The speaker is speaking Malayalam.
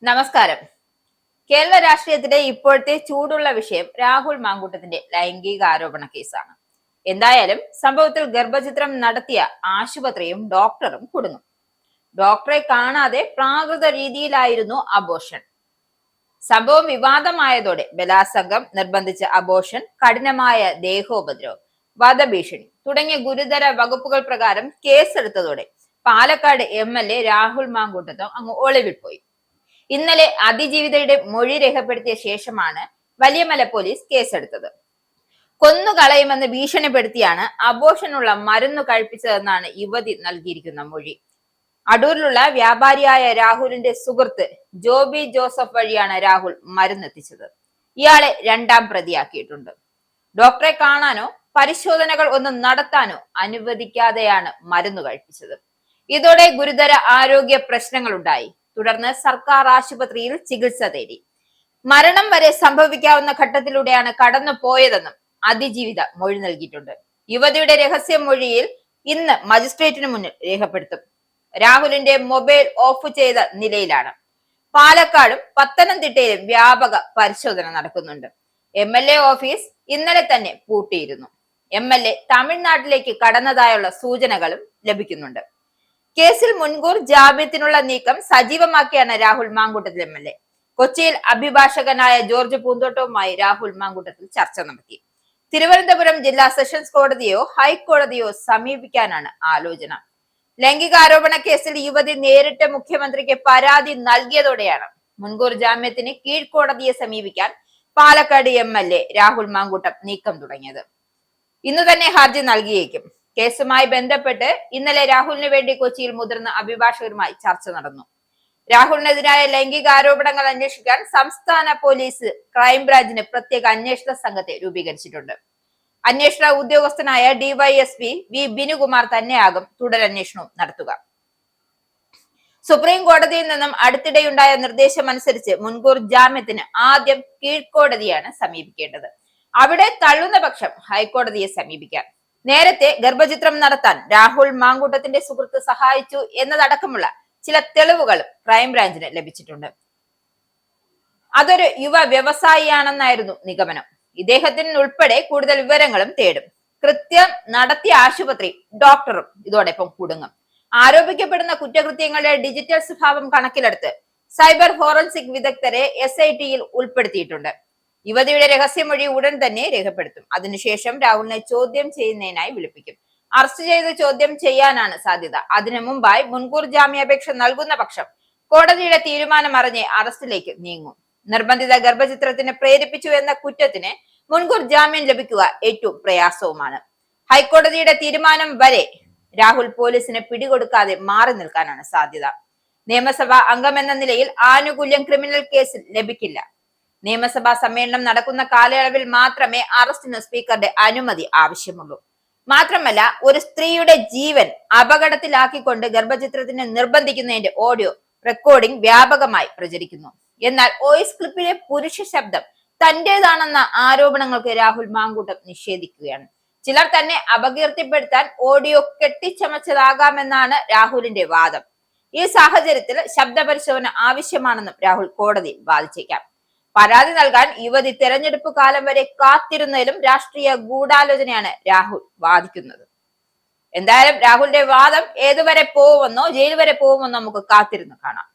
നമസ്കാരം. കേരള രാഷ്ട്രീയത്തിലെ ഇപ്പോഴത്തെ ചൂടുള്ള വിഷയം രാഹുൽ മാങ്കൂട്ടത്തിന്റെ ലൈംഗിക ആരോപണ കേസാണ്. എന്തായാലും സംഭവത്തിൽ ഗർഭചിത്രം നടത്തിയ ആശുപത്രിയും ഡോക്ടറും കുടുങ്ങും. ഡോക്ടറെ കാണാതെ പ്രാകൃത രീതിയിലായിരുന്നു അബോർഷൻ. സംഭവം വിവാദമായതോടെ ബലാത്സംഗം, നിർബന്ധിച്ച അബോർഷൻ, കഠിനമായ ദേഹോപദ്രവം, വധഭീഷണി തുടങ്ങിയ ഗുരുതര വകുപ്പുകൾ പ്രകാരം കേസെടുത്തതോടെ പാലക്കാട് MLA രാഹുൽ മാങ്കൂട്ടത്തും അങ്ങ് ഒളിവിൽ പോയി. ഇന്നലെ അതിജീവിതയുടെ മൊഴി രേഖപ്പെടുത്തിയ ശേഷമാണ് വലിയമല പോലീസ് കേസെടുത്തത്. കൊന്നുകളയുമെന്ന് ഭീഷണിപ്പെടുത്തിയാണ് അബോർഷനുള്ള മരുന്ന് കഴിപ്പിച്ചതെന്നാണ് യുവതി നൽകിയിരിക്കുന്ന മൊഴി. അടൂരിലുള്ള വ്യാപാരിയായ രാഹുലിന്റെ സുഹൃത്ത് ജോബി ജോസഫ് വഴിയാണ് രാഹുൽ മരുന്നെത്തിച്ചത്. ഇയാളെ രണ്ടാം പ്രതിയാക്കിയിട്ടുണ്ട്. ഡോക്ടറെ കാണാനോ പരിശോധനകൾ ഒന്നും നടത്താനോ അനുവദിക്കാതെയാണ് മരുന്ന് കഴിപ്പിച്ചത്. ഇതോടെ ഗുരുതര ആരോഗ്യ പ്രശ്നങ്ങളുണ്ടായി. തുടർന്ന് സർക്കാർ ആശുപത്രിയിൽ ചികിത്സ തേടി. മരണം വരെ സംഭവിക്കാവുന്ന ഘട്ടത്തിലൂടെയാണ് കടന്നു പോയതെന്നും അതിജീവിത മൊഴി നൽകിയിട്ടുണ്ട്. യുവതിയുടെ രഹസ്യ മൊഴിയിൽ ഇന്ന് മജിസ്ട്രേറ്റിന് മുന്നിൽ രേഖപ്പെടുത്തും. രാഹുലിന്റെ മൊബൈൽ ഓഫ് ചെയ്ത നിലയിലാണ്. പാലക്കാടും പത്തനംതിട്ടയിലും വ്യാപക പരിശോധന നടക്കുന്നുണ്ട്. MLA ഓഫീസ് ഇന്നലെ തന്നെ പൂട്ടിയിരുന്നു. MLA തമിഴ്നാട്ടിലേക്ക് കടന്നതായുള്ള സൂചനകളും ലഭിക്കുന്നുണ്ട്. കേസിൽ മുൻകൂർ ജാമ്യത്തിനുള്ള നീക്കം സജീവമാക്കിയാണ് രാഹുൽ മാങ്കൂട്ടത്തിൽ MLA. കൊച്ചിയിൽ അഭിഭാഷകനായ ജോർജ് പൂന്തോട്ടവുമായി രാഹുൽ മാങ്കൂട്ടത്തിൽ ചർച്ച നടത്തി. തിരുവനന്തപുരം ജില്ലാ സെഷൻസ് കോടതിയോ ഹൈക്കോടതിയോ സമീപിക്കാനാണ് ആലോചന. ലൈംഗികാരോപണ കേസിൽ യുവതി നേരിട്ട് മുഖ്യമന്ത്രിക്ക് പരാതി നൽകിയതോടെയാണ് മുൻകൂർ ജാമ്യത്തിന് കീഴ്ക്കോടതിയെ സമീപിക്കാൻ പാലക്കാട് MLA രാഹുൽ മാങ്കൂട്ടം നീക്കം തുടങ്ങിയത്. ഇന്നു തന്നെ ഹർജി നൽകിയേക്കും. കേസുമായി ബന്ധപ്പെട്ട് ഇന്നലെ രാഹുലിന് വേണ്ടി കൊച്ചിയിൽ മുതിർന്ന അഭിഭാഷകരുമായി ചർച്ച നടന്നു. രാഹുലിനെതിരായ ലൈംഗിക ആരോപണങ്ങൾ അന്വേഷിക്കാൻ സംസ്ഥാന പോലീസ് ക്രൈംബ്രാഞ്ചിന് പ്രത്യേക അന്വേഷണ സംഘത്തെ രൂപീകരിച്ചിട്ടുണ്ട്. അന്വേഷണ ഉദ്യോഗസ്ഥനായ DYSP V ബിനുകുമാർ തന്നെയാകും തുടരന്വേഷണവും നടത്തുക. സുപ്രീം കോടതിയിൽ നിന്നും അടുത്തിടെയുണ്ടായ നിർദ്ദേശമനുസരിച്ച് മുൻകൂർ ജാമ്യത്തിന് ആദ്യം കീഴ്ക്കോടതിയാണ് സമീപിക്കേണ്ടത്. അവിടെ തള്ളുന്ന പക്ഷം ഹൈക്കോടതിയെ സമീപിക്കാം. നേരത്തെ ഗർഭചിത്രം നടത്താൻ രാഹുൽ മാങ്കൂട്ടത്തിന്റെ സുഹൃത്ത് സഹായിച്ചു എന്നതടക്കമുള്ള ചില തെളിവുകളും ക്രൈംബ്രാഞ്ചിന് ലഭിച്ചിട്ടുണ്ട്. അതൊരു യുവ വ്യവസായിയാണെന്നായിരുന്നു നിഗമനം. ഇദ്ദേഹത്തിന് ഉൾപ്പെടെ കൂടുതൽ വിവരങ്ങളും തേടും. കൃത്യം നടത്തിയ ആശുപത്രി ഡോക്ടറും ഇതോടൊപ്പം കുടുങ്ങും. ആരോപിക്കപ്പെടുന്ന കുറ്റകൃത്യങ്ങളുടെ ഡിജിറ്റൽ സ്വഭാവം കണക്കിലെടുത്ത് സൈബർ ഫോറൻസിക് വിദഗ്ധരെ SIT-യിൽ ഉൾപ്പെടുത്തിയിട്ടുണ്ട്. യുവതിയുടെ രഹസ്യമൊഴി ഉടൻ തന്നെ രേഖപ്പെടുത്തും. അതിനുശേഷം രാഹുലിനെ ചോദ്യം ചെയ്യുന്നതിനായി വിളിപ്പിക്കും. അറസ്റ്റ് ചെയ്ത് ചോദ്യം ചെയ്യാനാണ് സാധ്യത. അതിനു മുമ്പായി മുൻകൂർ ജാമ്യാപേക്ഷ നൽകുന്ന പക്ഷം കോടതിയുടെ തീരുമാനം അറിഞ്ഞ് അറസ്റ്റിലേക്ക് നീങ്ങും. നിർബന്ധിത ഗർഭചിത്രത്തിന് പ്രേരിപ്പിച്ചു എന്ന കുറ്റത്തിന് മുൻകൂർ ജാമ്യം ലഭിക്കുക ഏറ്റവും പ്രയാസവുമാണ്. ഹൈക്കോടതിയുടെ തീരുമാനം വരെ രാഹുൽ പോലീസിന് പിടികൊടുക്കാതെ മാറി നിൽക്കാനാണ് സാധ്യത. നിയമസഭാ അംഗമെന്ന നിലയിൽ ആനുകൂല്യം ക്രിമിനൽ കേസിൽ ലഭിക്കില്ല. നിയമസഭാ സമ്മേളനം നടക്കുന്ന കാലയളവിൽ മാത്രമേ അറസ്റ്റിന് സ്പീക്കറുടെ അനുമതി ആവശ്യമുള്ളൂ. മാത്രമല്ല, ഒരു സ്ത്രീയുടെ ജീവൻ അപകടത്തിലാക്കിക്കൊണ്ട് ഗർഭചിത്രത്തിന് നിർബന്ധിക്കുന്നതിന്റെ ഓഡിയോ റെക്കോർഡിംഗ് വ്യാപകമായി പ്രചരിക്കുന്നു. എന്നാൽ വോയിസ് ക്ലിപ്പിലെ പുരുഷ ശബ്ദം തന്റേതാണെന്ന ആരോപണങ്ങൾക്ക് രാഹുൽ മാങ്കൂട്ടം നിഷേധിക്കുകയാണ്. ചിലർ തന്നെ അപകീർത്തിപ്പെടുത്താൻ ഓഡിയോ കെട്ടിച്ചമച്ചതാകാമെന്നാണ് രാഹുലിന്റെ വാദം. ഈ സാഹചര്യത്തിൽ ശബ്ദപരിശോധന ആവശ്യമാണെന്നും രാഹുൽ കോടതിയിൽ വാദിച്ചേക്കാം. പരാതി നൽകാൻ യുവതി തെരഞ്ഞെടുപ്പ് കാലം വരെ കാത്തിരുന്നതിലും രാഷ്ട്രീയ ഗൂഢാലോചനയാണ് രാഹുൽ വാദിക്കുന്നത്. എന്തായാലും രാഹുലിന്റെ വാദം ഏതുവരെ പോകുമെന്നോ ജയിൽ വരെ പോകുമെന്നോ നമുക്ക് കാത്തിരുന്ന് കാണാം.